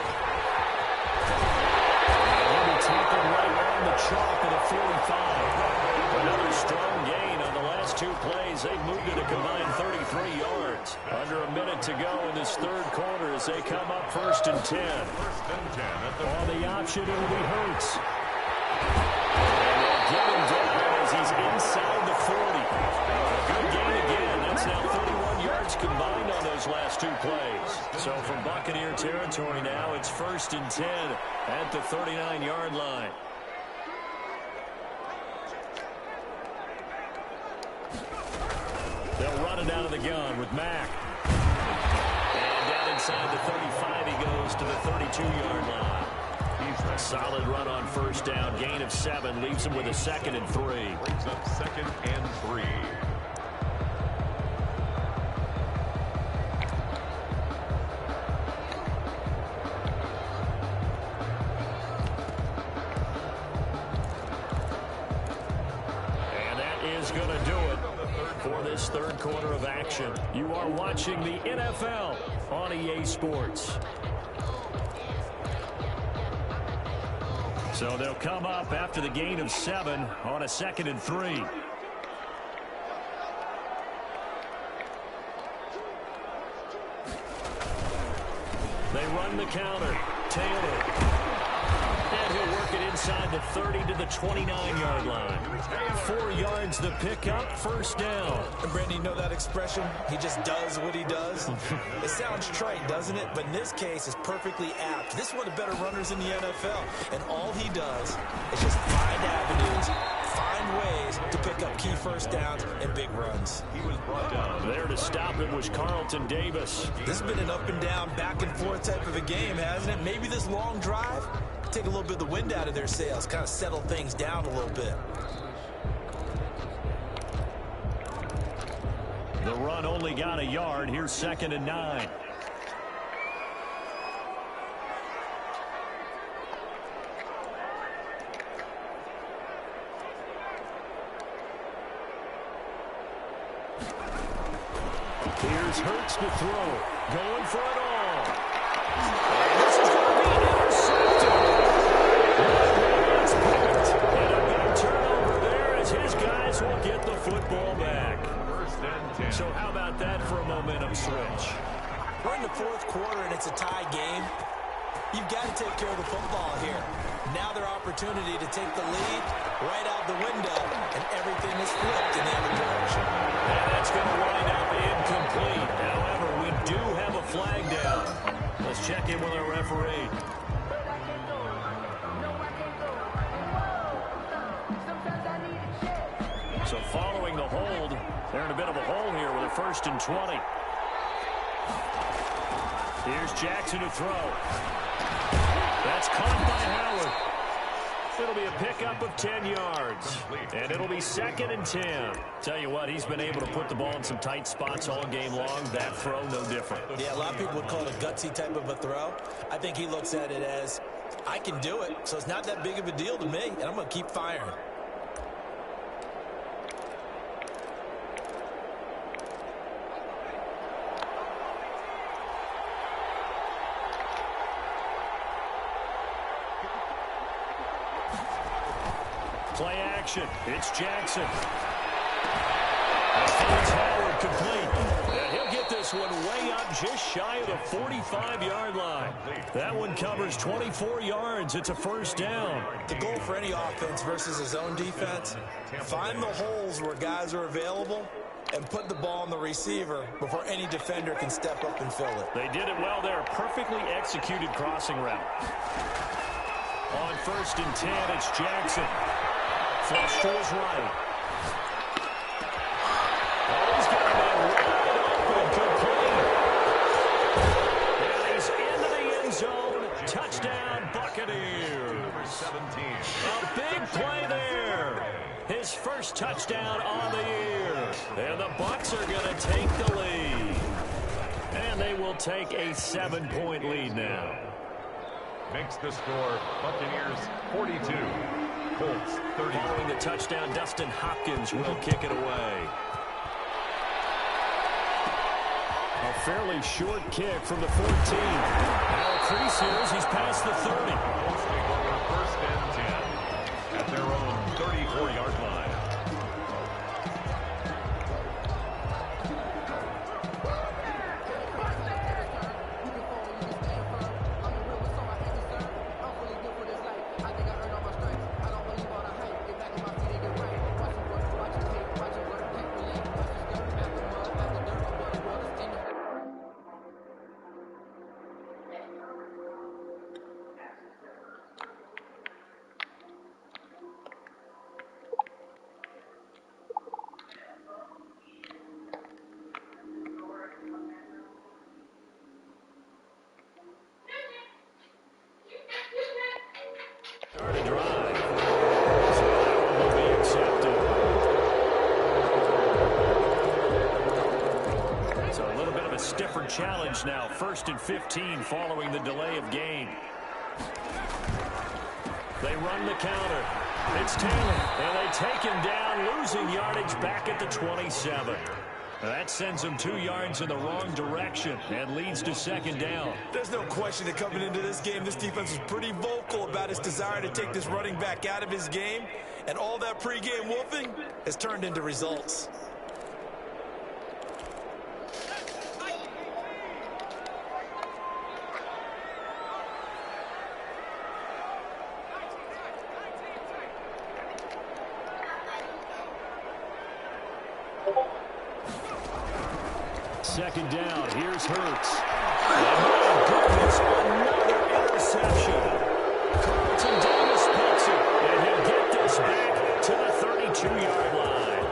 And he'll be tackled right on the chalk of the 45. Another strong gain on the last 2 plays. They've moved it a combined 33 yards. Under a minute to go in this 3rd quarter as they come up 1st and 10. 1st and 10 at the On the option, it'll be Hurts. And they'll get him down as he's inside the 40. A good gain again. That's now 31 yards combined on those last 2 plays. So from Buccaneer territory now, it's 1st and 10 at the 39-yard line. They'll run it out of the gun with Mack. And down inside the 35, he goes to the 32-yard line. A solid run on 1st down. Gain of 7 leaves him with a 2nd and 3. brings up 2nd and 3. And that is going to do it for this 3rd quarter of action. You are watching the NFL on EA Sports. So they'll come up after the gain of 7 on a 2nd and 3. They run the counter. Taylor. And he'll work it inside the 30 to the 29-yard line. 4 yards the pickup, first down. And Brandon, you know that expression? He just does what he does. It sounds trite, doesn't it? But in this case, it's perfectly apt. This is one of the better runners in the NFL. And all he does is just find avenues, find ways to pick up key first downs and big runs. He was brought down. There to stop him was Carlton Davis. This has been an up and down, back and forth type of a game, hasn't it? Maybe this long drive, take a little bit of the wind out of their sails, kind of settle things down a little bit. The run only got a yard. Here's 2nd and 9. Here's Hurts to throw. Going for it all. And this is going to be intercepted. It's picked. And a big turnover there as his guys will get the football back. First and 10. So how about that for a momentum switch? We're in the 4th quarter and it's a tie game. You've got to take care of the football here. Now their opportunity to take the lead right out the window, and everything is flipped in the other direction. And that's going to wind up incomplete. However, we do have a flag down. Let's check in with our referee. So following the hold, they're in a bit of a hole here with a 1st and 20. Here's Jackson to throw. That's caught by Howard. It'll be a pickup of 10 yards. And it'll be 2nd and 10. Tell you what, he's been able to put the ball in some tight spots all game long. That throw, no different. Yeah, a lot of people would call it a gutsy type of a throw. I think he looks at it as, I can do it, so it's not that big of a deal to me, and I'm going to keep firing. Play action. It's Jackson. And finds Howard complete. And he'll get this one way up just shy of the 45-yard line. That one covers 24 yards. It's a first down. The goal for any offense versus his own defense, find the holes where guys are available and put the ball on the receiver before any defender can step up and fill it. They did it well there. Perfectly executed crossing route. On 1st and 10, it's Jackson. Flush to his right. Oh, he's got him wide open, complete. And he's into the end zone. Touchdown, Buccaneers. 17. A big play there. His first touchdown on the year. And the Bucs are going to take the lead. And they will take a 7-point lead now. Makes the score Buccaneers 42. Colts 30. Following the touchdown, Dustin Hopkins will kick it away. A fairly short kick from the 14. Now crease here as he's past the 30. Colts take over 1st and 10 at their own 34-yard line. Challenge now, 1st and 15 following the delay of game. They run the counter. It's Taylor, and they take him down, losing yardage back at the 27. That sends him 2 yards in the wrong direction and leads to 2nd down. There's no question that coming into this game, this defense was pretty vocal about its desire to take this running back out of his game, and all that pregame wolfing has turned into results. Second down. Here's Hurts. And my goodness, another interception. Carlton Davis picks it, and he'll get this back to the 32-yard line.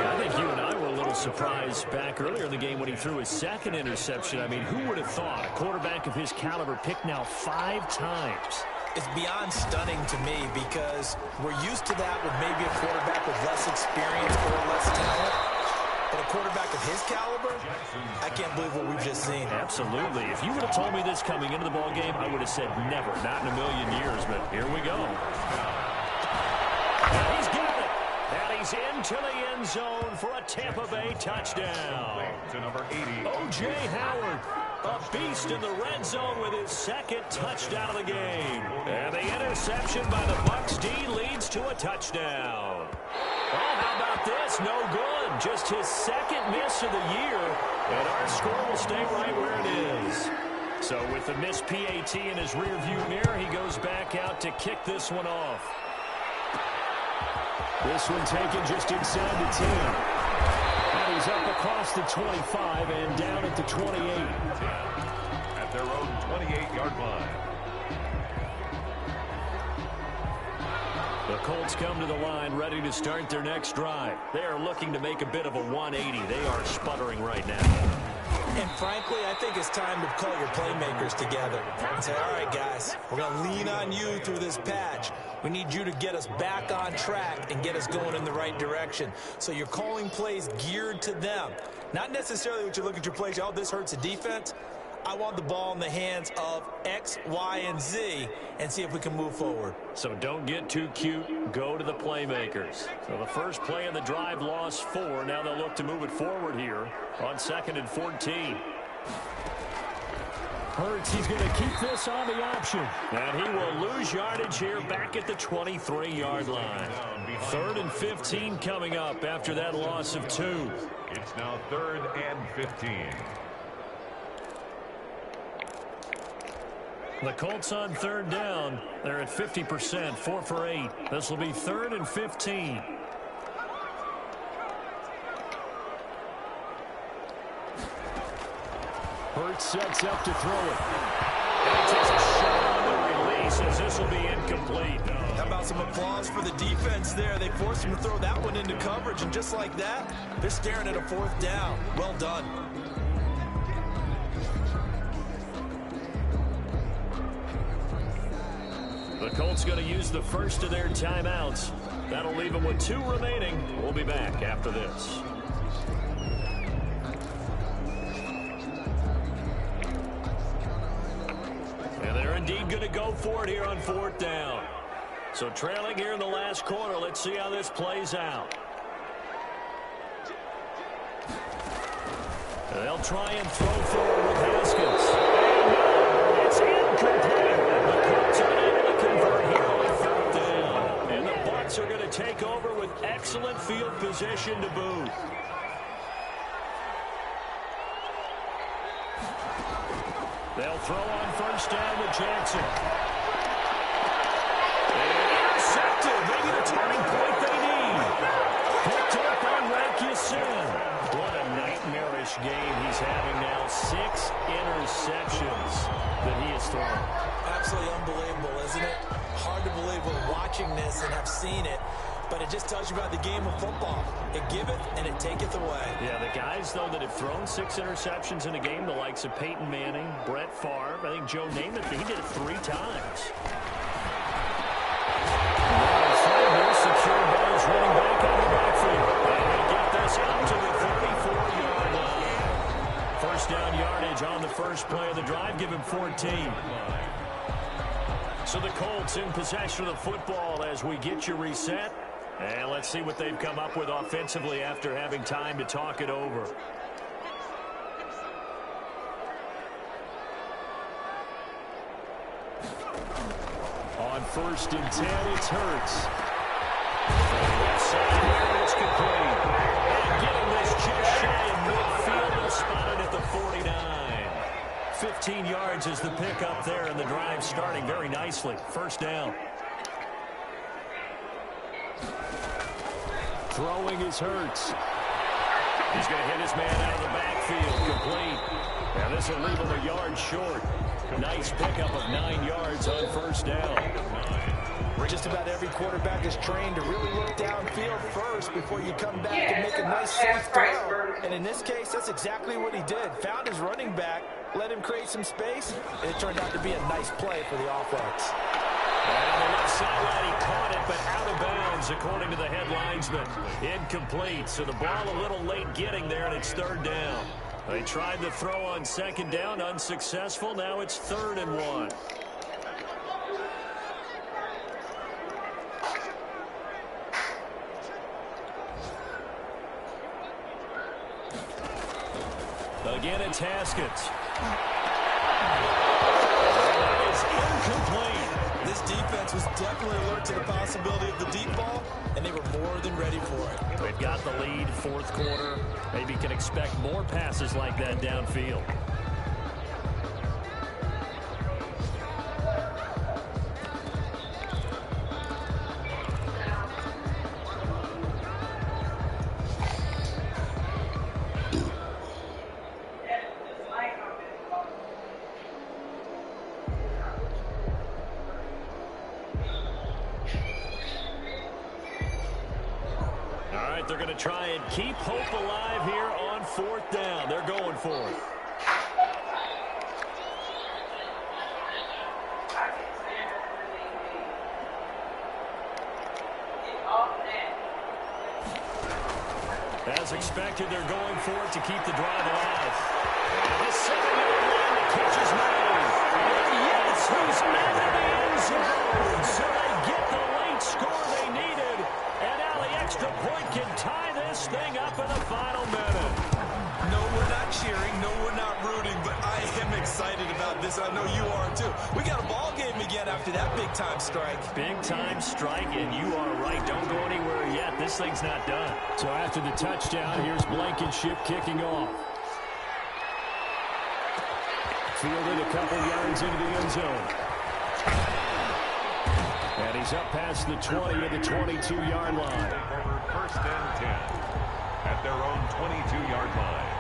I think you and I were a little surprised back earlier in the game when he threw his second interception. I mean, who would have thought a quarterback of his caliber picked now 5 times? It's beyond stunning to me because we're used to that with maybe a quarterback with less experience or less talent. But a quarterback of his caliber, I can't believe what we've just seen. Absolutely. If you would have told me this coming into the ball game, I would have said never, not in a million years. But here we go. And he's got it. And he's into the end zone for a Tampa Bay touchdown. To number 80. O.J. Howard, a beast in the red zone with his second touchdown of the game. And the interception by the Bucs D leads to a touchdown. Oh, how about this? No good. Just his second miss of the year. And our score will stay right where it is. So with the missed PAT in his rearview mirror, he goes back out to kick this one off. This one taken just inside the 10. And he's up across the 25 and down at the 28. At their own 28-yard line. The Colts come to the line ready to start their next drive. They are looking to make a bit of a 180. They are sputtering right now. And frankly, I think it's time to call your playmakers together and say, all right, guys, we're going to lean on you through this patch. We need you to get us back on track and get us going in the right direction. So you're calling plays geared to them. Not necessarily what you look at your plays, oh, this hurts the defense. I want the ball in the hands of X, Y, and Z and see if we can move forward. So don't get too cute. Go to the playmakers. So the first play of the drive lost 4. Now they'll look to move it forward here on 2nd and 14. Hurts, he's going to keep this on the option. And he will lose yardage here back at the 23-yard line. 3rd and 15 coming up after that loss of 2. It's now 3rd and 15. The Colts on 3rd down. They're at 50%, 4 for 8. This will be 3rd and 15. Hurts sets up to throw it. And he takes a shot on the release as this will be incomplete. How about some applause for the defense there? They forced him to throw that one into coverage, and just like that, they're staring at a 4th down. Well done. The Colts going to use the first of their timeouts. That'll leave them with 2 remaining. We'll be back after this. And they're indeed going to go for it here on 4th down. So trailing here in the last quarter, let's see how this plays out. They'll try and throw forward with Haskins. It's incomplete. The Colts are able to convert here on 4th down. And the Bucs are going to take over with excellent field position to boot. They'll throw on 1st down with Jackson. And intercepted. Maybe the turning point they need. Picked up on Rakisin. What a nightmarish game he's having now. 6 interceptions that he has thrown. Absolutely unbelievable, isn't it? Hard to believe we're watching this and have seen it, but it just tells you about the game of football. It giveth and it taketh away. Yeah, the guys, though, that have thrown 6 interceptions in a game, the likes of Peyton Manning, Brett Favre, I think Joe Namath, he did it 3 times. Secured by his running back out of the backfield. And they get this out to the 34-yard line. 1st down yardage on the first play of the drive. Give him 14. So the Colts in possession of the football as we get you reset. And let's see what they've come up with offensively after having time to talk it over. On 1st and 10, it's Hurts. It's complete. And getting this just shy of midfield and spotted at the 49. 15 yards is the pickup there, and the drive starting very nicely. 1st down. Throwing is Hurts. He's going to hit his man out of the backfield, complete. Now this will leave him a yard short. Nice pickup of 9 yards on first down. Just about every quarterback is trained to really look downfield first before you come back and make a nice safe throw. And in this case, that's exactly what he did. Found his running back, let him create some space, and it turned out to be a nice play for the offense. And on the left sideline, he caught it, but out of bounds, according to the head linesman. Incomplete, so the ball a little late getting there, and it's third down. They tried the throw on second down, unsuccessful. Now it's 3rd and 1. Again, it's Haskins. That is incomplete. This defense was definitely alert to the possibility of the deep ball, and they were more than ready for it. They've got the lead, 4th quarter. Maybe can expect more passes like that downfield. They're going to try and keep hope alive here on 4th down. They're going for it. As expected, they're going for it to keep the drive alive. And the 7-yard line, the catch is made. And yes, he's into the end zone. So they get the late score they needed. And now the extra point can tie this thing up in the final minute. No, we're not cheering. No, we're not rooting. But I am excited about this. I know you are, too. We got a ball game again after that big-time strike. Big-time strike, and you are right. Don't go anywhere yet. This thing's not done. So after the touchdown, here's Blankenship kicking off. Fielded a couple yards into the end zone. And he's up past the 20 at the 22-yard line. Over 1st and 10 at their own 22-yard line.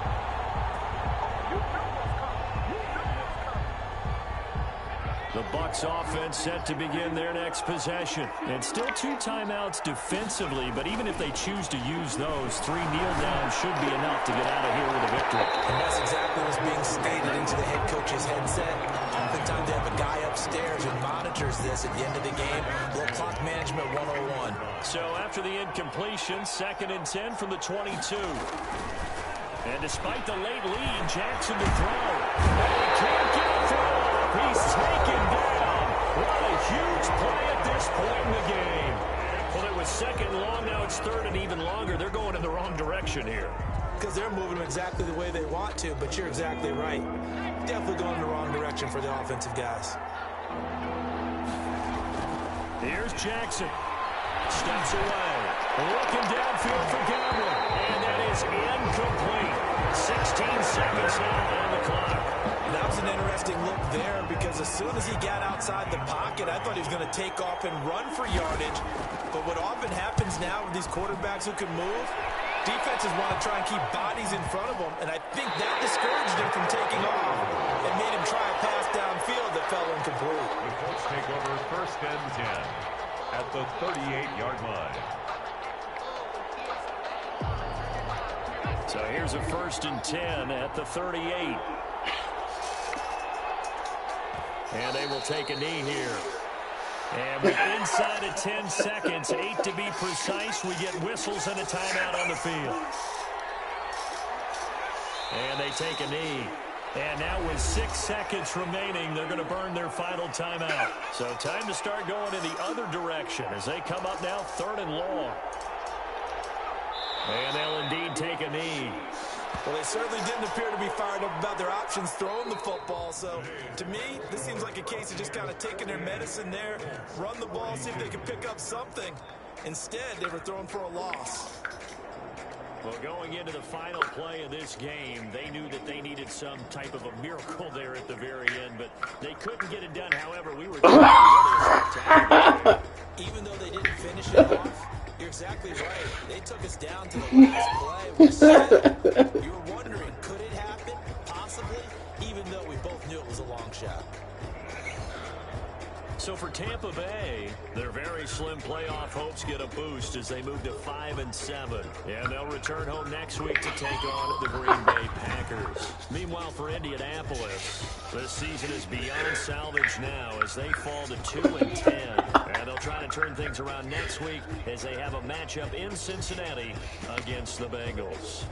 The Bucs offense set to begin their next possession. And still 2 timeouts defensively, but even if they choose to use those, 3 kneel downs should be enough to get out of here with a victory. And that's exactly what's being stated into the head coach's headset. Oftentimes they have a guy upstairs who monitors this at the end of the game. Little clock management 101. So after the incompletion, 2nd and 10 from the 22. And despite the late lead, Jackson to throw. And he can't get a throw. He's taken down. What a huge play at this point in the game. Well, it was 2nd and long. Now it's 3rd and even longer. They're going in the wrong direction here. Because they're moving them exactly the way they want to, but you're exactly right. Definitely going in the wrong direction for the offensive guys. Here's Jackson. Steps away. Looking downfield for Gamble. And that is incomplete. 16 seconds now on the clock. That was an interesting look there because as soon as he got outside the pocket, I thought he was going to take off and run for yardage. But what often happens now with these quarterbacks who can move, defenses want to try and keep bodies in front of them, and I think that discouraged him from taking off and made him try a pass downfield that fell incomplete. The Colts take over 1st and 10 at the 38-yard line. So here's a 1st and 10 at the 38. And they will take a knee here. And with inside of 10 seconds, 8 to be precise, we get whistles and a timeout on the field. And they take a knee. And now with 6 seconds remaining, they're going to burn their final timeout. So time to start going in the other direction as they come up now 3rd and long. And they'll indeed take a knee. Well, they certainly didn't appear to be fired up about their options throwing the football. So, to me, this seems like a case of just kind of taking their medicine there, run the ball, see if they can pick up something. Instead, they were throwing for a loss. Well, going into the final play of this game, they knew that they needed some type of a miracle there at the very end, but they couldn't get it done. However, we were even though they didn't finish it off, you're exactly right. They took us down to the last play You were wondering, could it happen? Possibly, even though we both knew it was a long shot. So for Tampa Bay, their very slim playoff hopes get a boost as they move to 5-7. And they'll return home next week to take on the Green Bay Packers. Meanwhile, for Indianapolis, this season is beyond salvage now as they fall to 2-10. And they'll try to turn things around next week as they have a matchup in Cincinnati against the Bengals.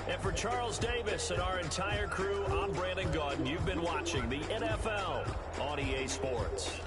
And for Charles Davis and our entire crew, I'm Brandon Gaudin. You've been watching the NFL on EA Sports.